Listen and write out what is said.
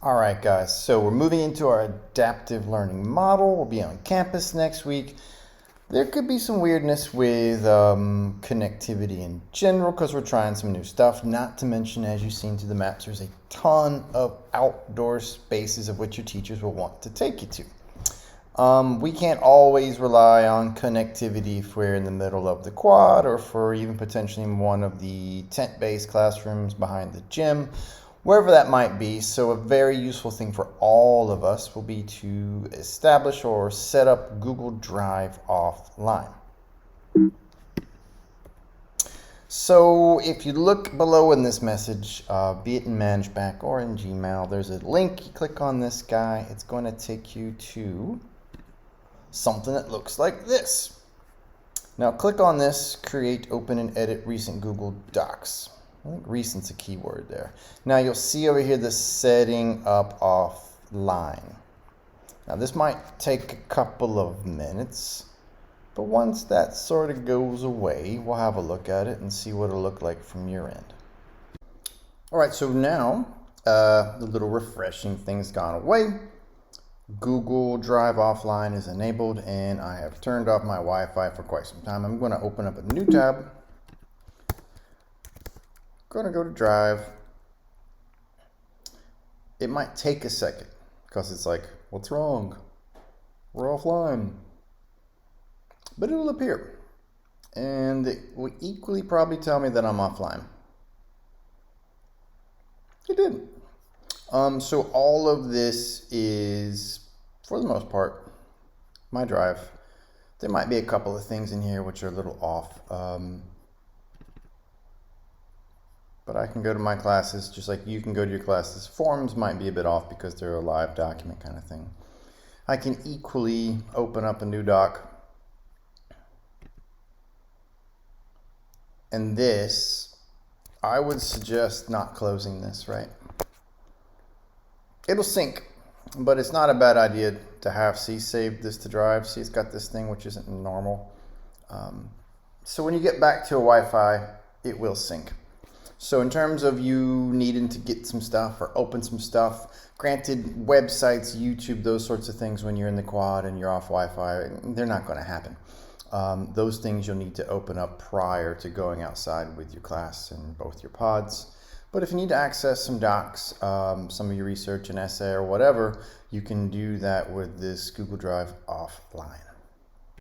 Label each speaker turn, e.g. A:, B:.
A: All right, guys, so we're moving into our adaptive learning model. We'll be on campus next week. There could be some weirdness with connectivity in general because we're trying some new stuff. Not to mention, as you've seen through the maps, there's a ton of outdoor spaces of which your teachers will want to take you to. We can't always rely on connectivity if we're in the middle of the quad or for even potentially one of the tent-based classrooms behind the gym, wherever that might be. So a very useful thing for all of us will be to establish or set up Google Drive offline. So if you look below in this message, be it in ManageBack or in Gmail, there's a link. You click on this guy, it's going to take you to something that looks like this. Now click on this, create, open, and edit recent Google Docs. I think recent's a keyword there. Now you'll see over here the setting up offline. Now this might take a couple of minutes, but once that sort of goes away, we'll have a look at it and see what it'll look like from your end. All right, so now the little refreshing thing's gone away. Google Drive offline is enabled, and I have turned off my Wi-Fi for quite some time. I'm going to open up a new tab. Going to go to Drive. It might take a second because it's like, what's wrong? We're offline. But it'll appear. And it will equally probably tell me that I'm offline. It did. So all of this is, for the most part, my Drive. There might be a couple of things in here which are a little off. But I can go to my classes just like you can go to your classes. Forms might be a bit off because they're a live document kind of thing. I can equally open up a new doc. And this, I would suggest not closing this, right? It'll sync, but it's not a bad idea to have C save this to Drive. See, it's got this thing which isn't normal. So when you get back to a Wi-Fi, it will sync. So in terms of you needing to get some stuff or open some stuff, granted, websites, YouTube, those sorts of things when you're in the quad and you're off Wi-Fi, they're not going to happen. Those things you'll need to open up prior to going outside with your class and both your pods. But if you need to access some docs, some of your research, an essay or whatever, you can do that with this Google Drive offline.